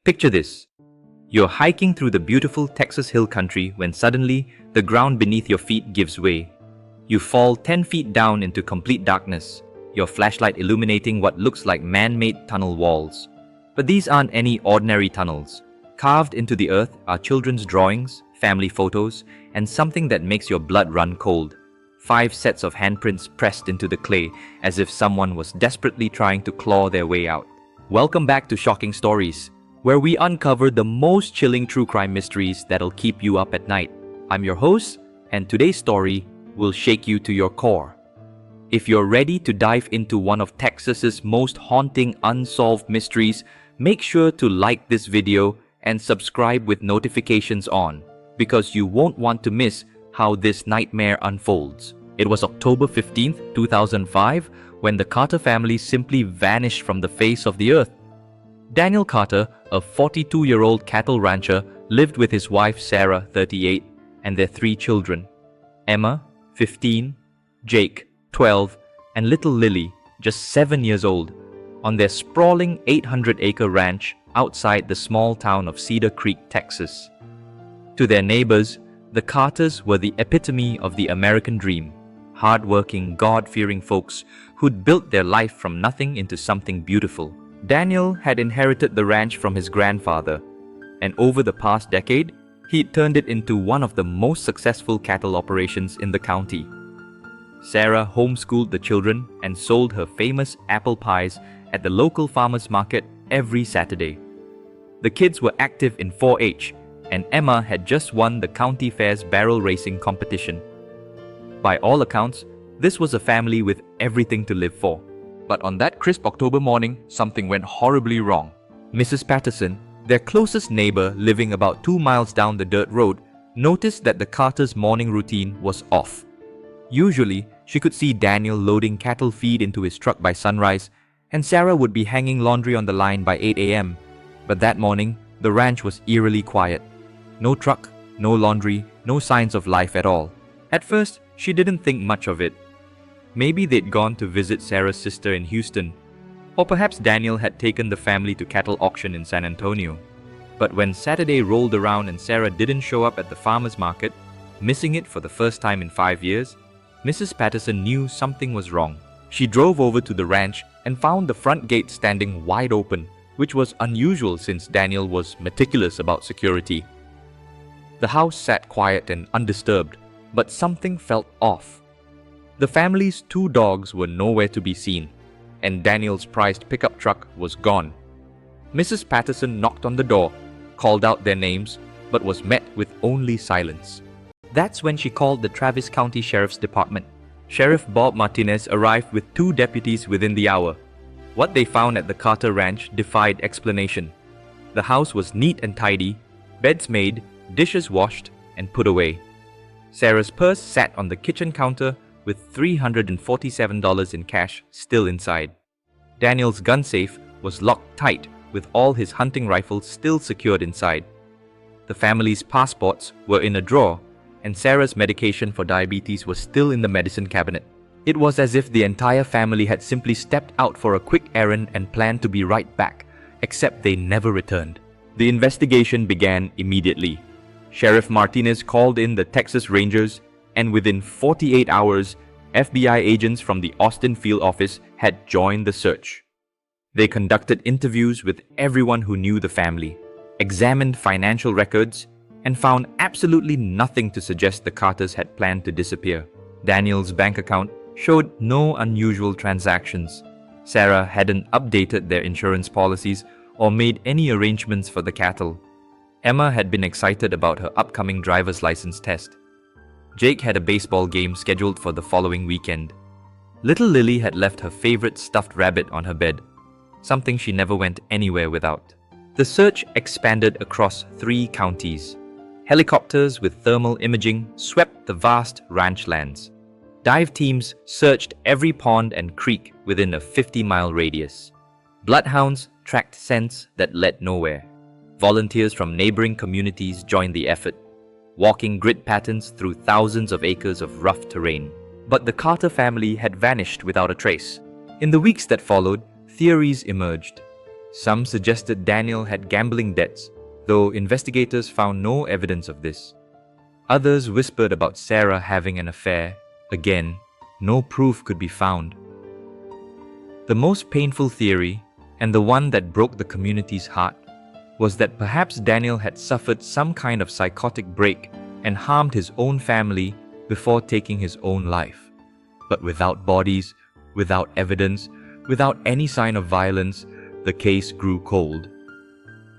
Picture this. You're hiking through the beautiful Texas hill country when suddenly the ground beneath your feet gives way. You fall 10 feet down into complete darkness, your flashlight illuminating what looks like man-made tunnel walls. But these aren't any ordinary tunnels. Carved into the earth are children's drawings, family photos, and something that makes your blood run cold. 5 sets of handprints pressed into the clay as if someone was desperately trying to claw their way out. Welcome back to Shocking Stories, where we uncover the most chilling true crime mysteries that'll keep you up at night. I'm your host, and today's story will shake you to your core. If you're ready to dive into one of Texas's most haunting unsolved mysteries, make sure to like this video and subscribe with notifications on, because you won't want to miss how this nightmare unfolds. It was October 15th, 2005, when the Carter family simply vanished from the face of the earth. Daniel Carter, a 42-year-old cattle rancher, lived with his wife Sarah, 38, and their 3 children, Emma, 15, Jake, 12, and little Lily, just 7 years old, on their sprawling 800-acre ranch outside the small town of Cedar Creek, Texas. To their neighbors, the Carters were the epitome of the American dream, hard-working, God-fearing folks who'd built their life from nothing into something beautiful. Daniel had inherited the ranch from his grandfather, and over the past decade, he'd turned it into one of the most successful cattle operations in the county. Sarah homeschooled the children and sold her famous apple pies at the local farmers market every Saturday. The kids were active in 4-H, and Emma had just won the county fair's barrel racing competition. By all accounts, this was a family with everything to live for. But on that crisp October morning, something went horribly wrong. Mrs. Patterson, their closest neighbor living about 2 miles down the dirt road, noticed that the Carters' morning routine was off. Usually, she could see Daniel loading cattle feed into his truck by sunrise, and Sarah would be hanging laundry on the line by 8 a.m. But that morning, the ranch was eerily quiet. No truck, no laundry, no signs of life at all. At first, she didn't think much of it. Maybe they'd gone to visit Sarah's sister in Houston, or perhaps Daniel had taken the family to cattle auction in San Antonio. But when Saturday rolled around and Sarah didn't show up at the farmer's market, missing it for the first time in 5 years, Mrs. Patterson knew something was wrong. She drove over to the ranch and found the front gate standing wide open, which was unusual since Daniel was meticulous about security. The house sat quiet and undisturbed, but something felt off. The family's 2 dogs were nowhere to be seen, and Daniel's prized pickup truck was gone. Mrs. Patterson knocked on the door, called out their names, but was met with only silence. That's when she called the Travis County Sheriff's Department. Sheriff Bob Martinez arrived with 2 deputies within the hour. What they found at the Carter Ranch defied explanation. The house was neat and tidy, beds made, dishes washed, and put away. Sarah's purse sat on the kitchen counter with $347 in cash still inside. Daniel's gun safe was locked tight with all his hunting rifles still secured inside. The family's passports were in a drawer, and Sarah's medication for diabetes was still in the medicine cabinet. It was as if the entire family had simply stepped out for a quick errand and planned to be right back, except they never returned. The investigation began immediately. Sheriff Martinez called in the Texas Rangers, and within 48 hours, FBI agents from the Austin field office had joined the search. They conducted interviews with everyone who knew the family, examined financial records, and found absolutely nothing to suggest the Carters had planned to disappear. Daniel's bank account showed no unusual transactions. Sarah hadn't updated their insurance policies or made any arrangements for the cattle. Emma had been excited about her upcoming driver's license test. Jake had a baseball game scheduled for the following weekend. Little Lily had left her favorite stuffed rabbit on her bed, something she never went anywhere without. The search expanded across 3 counties. Helicopters with thermal imaging swept the vast ranch lands. Dive teams searched every pond and creek within a 50-mile radius. Bloodhounds tracked scents that led nowhere. Volunteers from neighboring communities joined the effort, walking grid patterns through thousands of acres of rough terrain. But the Carter family had vanished without a trace. In the weeks that followed, theories emerged. Some suggested Daniel had gambling debts, though investigators found no evidence of this. Others whispered about Sarah having an affair. Again, no proof could be found. The most painful theory, and the one that broke the community's heart, was that perhaps Daniel had suffered some kind of psychotic break and harmed his own family before taking his own life. But without bodies, without evidence, without any sign of violence, the case grew cold.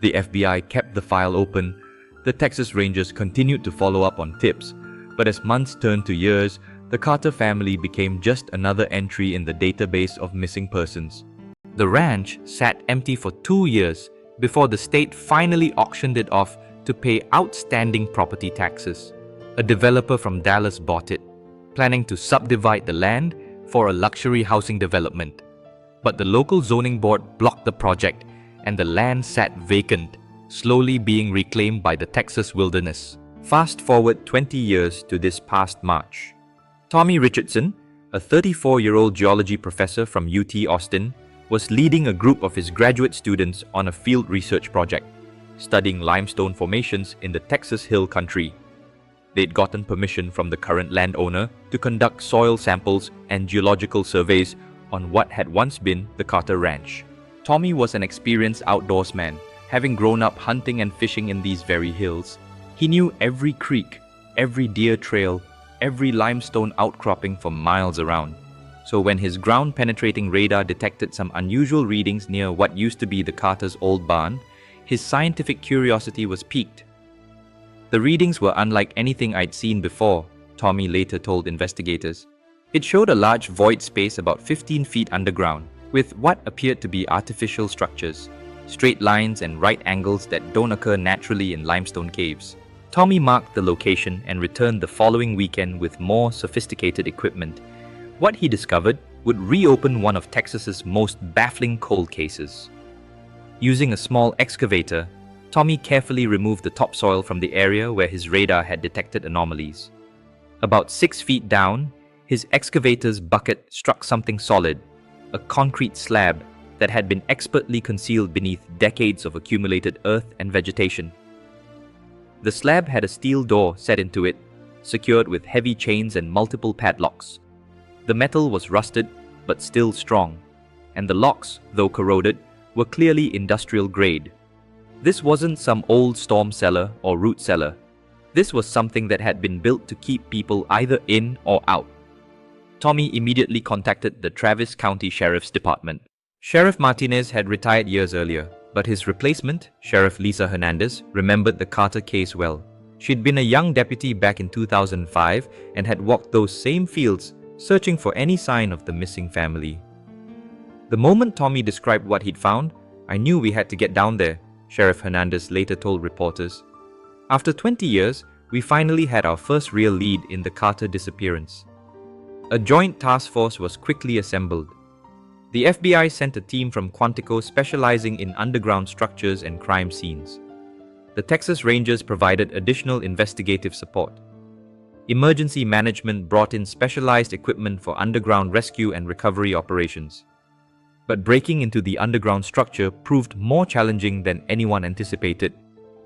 The FBI kept the file open. The Texas Rangers continued to follow up on tips, but as months turned to years, the Carter family became just another entry in the database of missing persons. The ranch sat empty for 2 years before the state finally auctioned it off to pay outstanding property taxes. A developer from Dallas bought it, planning to subdivide the land for a luxury housing development. But the local zoning board blocked the project, and the land sat vacant, slowly being reclaimed by the Texas wilderness. Fast forward 20 years to this past March. Tommy Richardson, a 34-year-old geology professor from UT Austin, was leading a group of his graduate students on a field research project, studying limestone formations in the Texas Hill Country. They'd gotten permission from the current landowner to conduct soil samples and geological surveys on what had once been the Carter Ranch. Tommy was an experienced outdoorsman, having grown up hunting and fishing in these very hills. He knew every creek, every deer trail, every limestone outcropping for miles around. So when his ground-penetrating radar detected some unusual readings near what used to be the Carter's old barn, his scientific curiosity was piqued. The readings were unlike anything I'd seen before, Tommy later told investigators. It showed a large void space about 15 feet underground, with what appeared to be artificial structures, straight lines and right angles that don't occur naturally in limestone caves. Tommy marked the location and returned the following weekend with more sophisticated equipment. What he discovered would reopen one of Texas's most baffling cold cases. Using a small excavator, Tommy carefully removed the topsoil from the area where his radar had detected anomalies. About 6 feet down, his excavator's bucket struck something solid, a concrete slab that had been expertly concealed beneath decades of accumulated earth and vegetation. The slab had a steel door set into it, secured with heavy chains and multiple padlocks. The metal was rusted, but still strong, and the locks, though corroded, were clearly industrial grade. This wasn't some old storm cellar or root cellar. This was something that had been built to keep people either in or out. Tommy immediately contacted the Travis County Sheriff's Department. Sheriff Martinez had retired years earlier, but his replacement, Sheriff Lisa Hernandez, remembered the Carter case well. She'd been a young deputy back in 2005 and had walked those same fields, searching for any sign of the missing family. The moment Tommy described what he'd found, I knew we had to get down there, Sheriff Hernandez later told reporters. After 20 years, we finally had our first real lead in the Carter disappearance. A joint task force was quickly assembled. The FBI sent a team from Quantico specializing in underground structures and crime scenes. The Texas Rangers provided additional investigative support. Emergency management brought in specialized equipment for underground rescue and recovery operations. But breaking into the underground structure proved more challenging than anyone anticipated.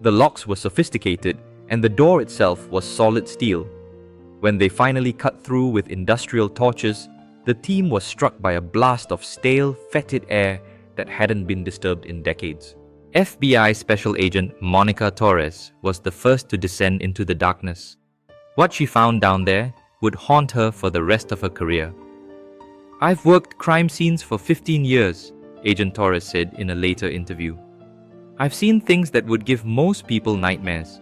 The locks were sophisticated, and the door itself was solid steel. When they finally cut through with industrial torches, the team was struck by a blast of stale, fetid air that hadn't been disturbed in decades. FBI Special Agent Monica Torres was the first to descend into the darkness. What she found down there would haunt her for the rest of her career. "I've worked crime scenes for 15 years, Agent Torres said in a later interview. "I've seen things that would give most people nightmares.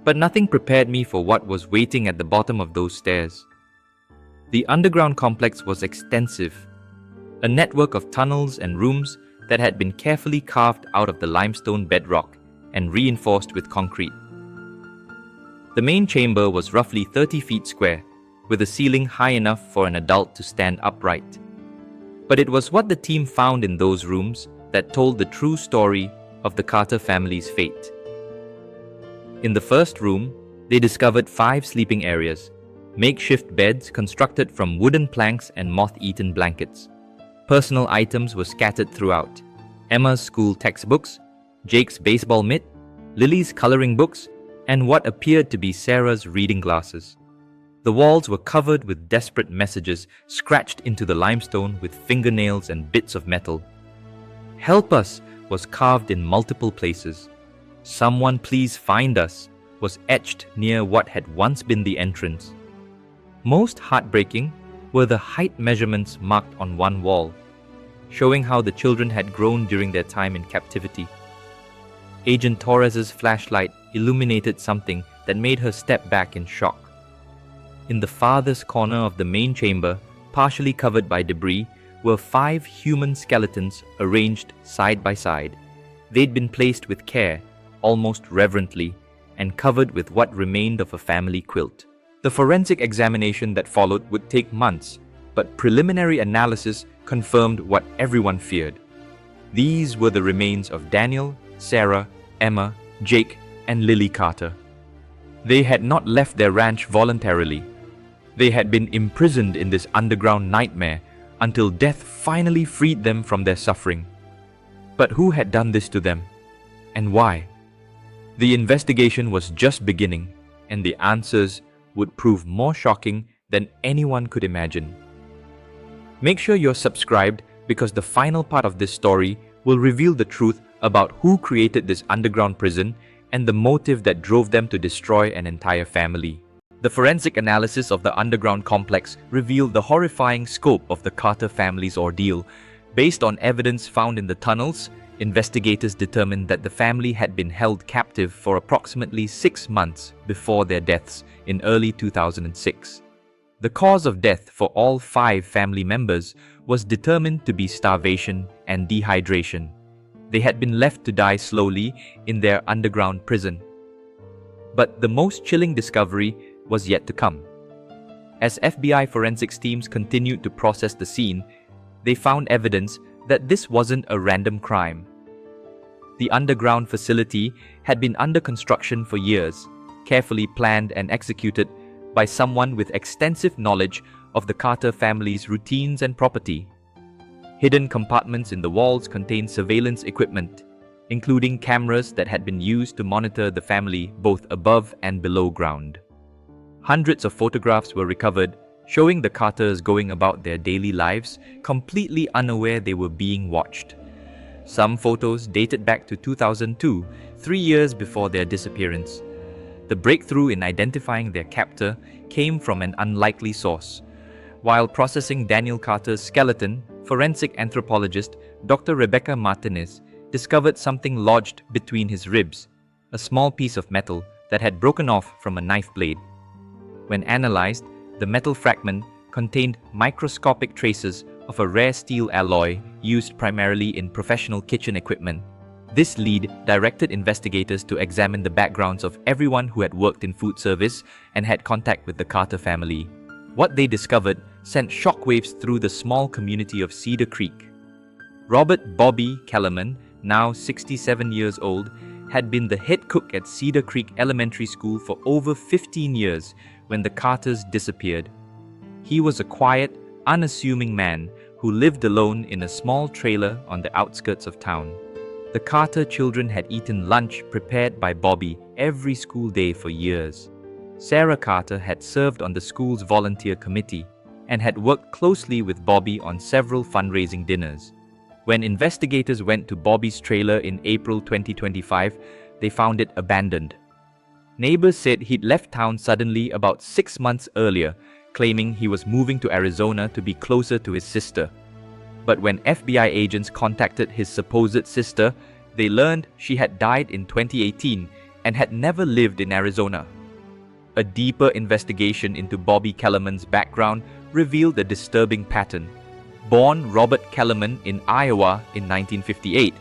But nothing prepared me for what was waiting at the bottom of those stairs." The underground complex was extensive, a network of tunnels and rooms that had been carefully carved out of the limestone bedrock and reinforced with concrete. The main chamber was roughly 30 feet square, with a ceiling high enough for an adult to stand upright. But it was what the team found in those rooms that told the true story of the Carter family's fate. In the first room, they discovered 5 sleeping areas, makeshift beds constructed from wooden planks and moth-eaten blankets. Personal items were scattered throughout, Emma's school textbooks, Jake's baseball mitt, Lily's coloring books, and what appeared to be Sarah's reading glasses. The walls were covered with desperate messages scratched into the limestone with fingernails and bits of metal. "Help us" was carved in multiple places. "Someone please find us" was etched near what had once been the entrance. Most heartbreaking were the height measurements marked on one wall, showing how the children had grown during their time in captivity. Agent Torres's flashlight illuminated something that made her step back in shock. In the farthest corner of the main chamber, partially covered by debris, were 5 human skeletons arranged side by side. They'd been placed with care, almost reverently, and covered with what remained of a family quilt. The forensic examination that followed would take months, but preliminary analysis confirmed what everyone feared. These were the remains of Daniel, Sarah, Emma, Jake, and Lily Carter. They had not left their ranch voluntarily. They had been imprisoned in this underground nightmare until death finally freed them from their suffering. But who had done this to them? And why? The investigation was just beginning, and the answers would prove more shocking than anyone could imagine. Make sure you're subscribed because the final part of this story will reveal the truth about who created this underground prison and the motive that drove them to destroy an entire family. The forensic analysis of the underground complex revealed the horrifying scope of the Carter family's ordeal. Based on evidence found in the tunnels, investigators determined that the family had been held captive for approximately 6 months before their deaths in early 2006. The cause of death for all 5 family members was determined to be starvation and dehydration. They had been left to die slowly in their underground prison. But the most chilling discovery was yet to come. As FBI forensics teams continued to process the scene, they found evidence that this wasn't a random crime. The underground facility had been under construction for years, carefully planned and executed by someone with extensive knowledge of the Carter family's routines and property. Hidden compartments in the walls contained surveillance equipment, including cameras that had been used to monitor the family both above and below ground. Hundreds of photographs were recovered, showing the Carters going about their daily lives, completely unaware they were being watched. Some photos dated back to 2002, 3 years before their disappearance. The breakthrough in identifying their captor came from an unlikely source. While processing Daniel Carter's skeleton, forensic anthropologist Dr. Rebecca Martinez discovered something lodged between his ribs, a small piece of metal that had broken off from a knife blade. When analyzed, the metal fragment contained microscopic traces of a rare steel alloy used primarily in professional kitchen equipment. This lead directed investigators to examine the backgrounds of everyone who had worked in food service and had contact with the Carter family. What they discovered sent shockwaves through the small community of Cedar Creek. Robert Bobby Kellerman, now 67 years old, had been the head cook at Cedar Creek Elementary School for over 15 years when the Carters disappeared. He was a quiet, unassuming man who lived alone in a small trailer on the outskirts of town. The Carter children had eaten lunch prepared by Bobby every school day for years. Sarah Carter had served on the school's volunteer committee and had worked closely with Bobby on several fundraising dinners. When investigators went to Bobby's trailer in April 2025, they found it abandoned. Neighbors said he'd left town suddenly about 6 months earlier, claiming he was moving to Arizona to be closer to his sister. But when FBI agents contacted his supposed sister, they learned she had died in 2018 and had never lived in Arizona. A deeper investigation into Bobby Kellerman's background revealed a disturbing pattern. Born Robert Kellerman in Iowa in 1958,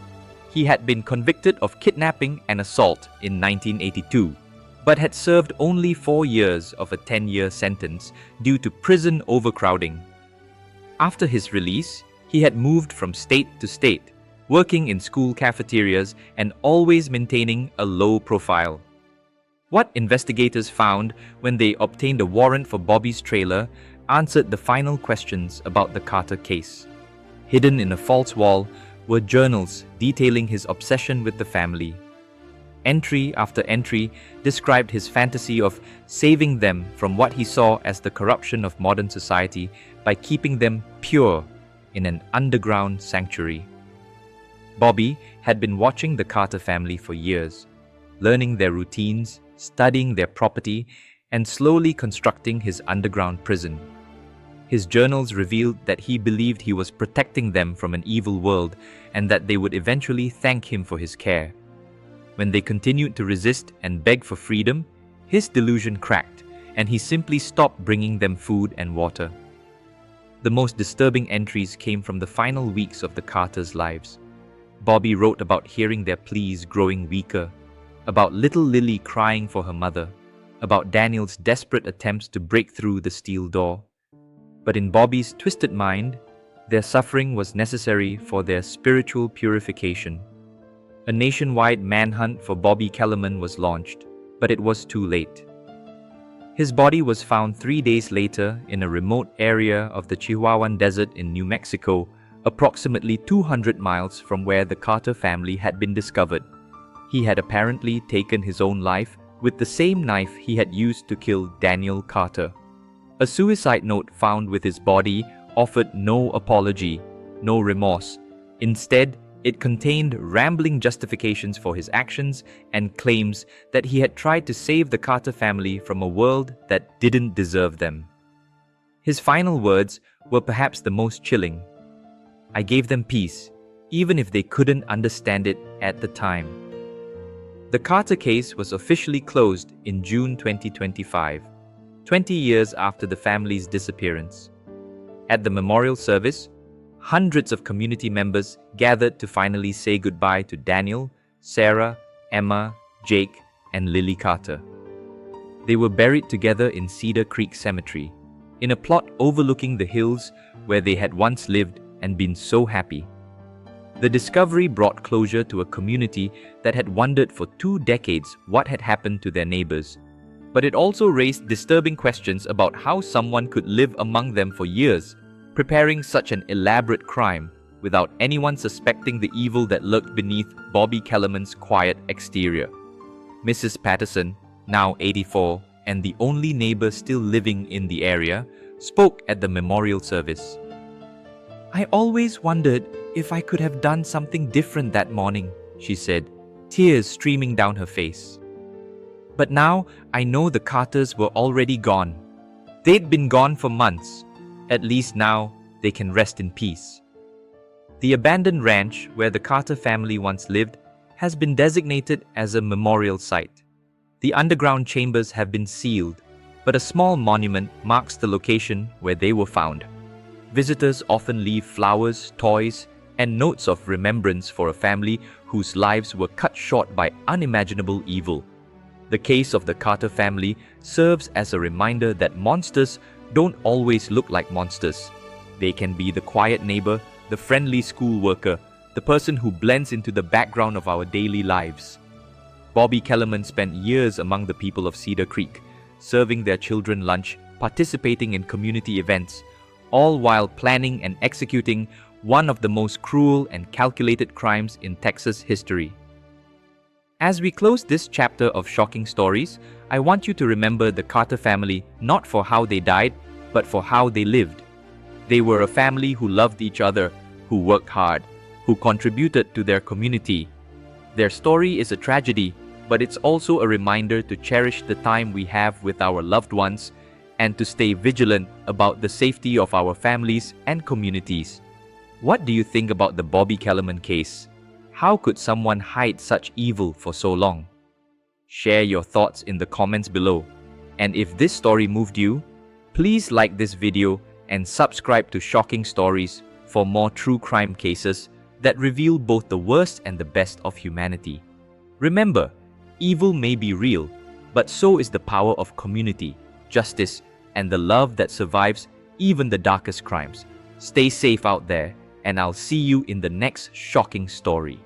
he had been convicted of kidnapping and assault in 1982, but had served only 4 years of a 10-year sentence due to prison overcrowding. After his release, he had moved from state to state, working in school cafeterias and always maintaining a low profile. What investigators found when they obtained a warrant for Bobby's trailer answered the final questions about the Carter case. Hidden in a false wall were journals detailing his obsession with the family. Entry after entry described his fantasy of saving them from what he saw as the corruption of modern society by keeping them pure in an underground sanctuary. Bobby had been watching the Carter family for years, learning their routines, studying their property, and slowly constructing his underground prison. His journals revealed that he believed he was protecting them from an evil world and that they would eventually thank him for his care. When they continued to resist and beg for freedom, his delusion cracked, and he simply stopped bringing them food and water. The most disturbing entries came from the final weeks of the Carters' lives. Bobby wrote about hearing their pleas growing weaker, about little Lily crying for her mother, about Daniel's desperate attempts to break through the steel door. But in Bobby's twisted mind, their suffering was necessary for their spiritual purification. A nationwide manhunt for Bobby Kellerman was launched, but it was too late. His body was found 3 days later in a remote area of the Chihuahuan Desert in New Mexico, approximately 200 miles from where the Carter family had been discovered. He had apparently taken his own life with the same knife he had used to kill Daniel Carter. A suicide note found with his body offered no apology, no remorse. Instead, it contained rambling justifications for his actions and claims that he had tried to save the Carter family from a world that didn't deserve them. His final words were perhaps the most chilling. "I gave them peace, even if they couldn't understand it at the time." The Carter case was officially closed in June 2025, 20 years after the family's disappearance. At the memorial service, hundreds of community members gathered to finally say goodbye to Daniel, Sarah, Emma, Jake, and Lily Carter. They were buried together in Cedar Creek Cemetery, in a plot overlooking the hills where they had once lived and been so happy. The discovery brought closure to a community that had wondered for 2 decades what had happened to their neighbors. But it also raised disturbing questions about how someone could live among them for years, preparing such an elaborate crime without anyone suspecting the evil that lurked beneath Bobby Kellerman's quiet exterior. Mrs. Patterson, now 84, and the only neighbor still living in the area, spoke at the memorial service. "I always wondered if I could have done something different that morning," she said, tears streaming down her face. "But now I know the Carters were already gone. They'd been gone for months. At least now they can rest in peace." The abandoned ranch where the Carter family once lived has been designated as a memorial site. The underground chambers have been sealed, but a small monument marks the location where they were found. Visitors often leave flowers, toys, and notes of remembrance for a family whose lives were cut short by unimaginable evil. The case of the Carter family serves as a reminder that monsters don't always look like monsters. They can be the quiet neighbor, the friendly school worker, the person who blends into the background of our daily lives. Bobby Kellerman spent years among the people of Cedar Creek, serving their children lunch, participating in community events, all while planning and executing one of the most cruel and calculated crimes in Texas history. As we close this chapter of shocking stories, I want you to remember the Carter family not for how they died, but for how they lived. They were a family who loved each other, who worked hard, who contributed to their community. Their story is a tragedy, but it's also a reminder to cherish the time we have with our loved ones and to stay vigilant about the safety of our families and communities. What do you think about the Bobby Kellerman case? How could someone hide such evil for so long? Share your thoughts in the comments below. And if this story moved you, please like this video and subscribe to Shocking Stories for more true crime cases that reveal both the worst and the best of humanity. Remember, evil may be real, but so is the power of community, justice, and the love that survives even the darkest crimes. Stay safe out there, and I'll see you in the next shocking story.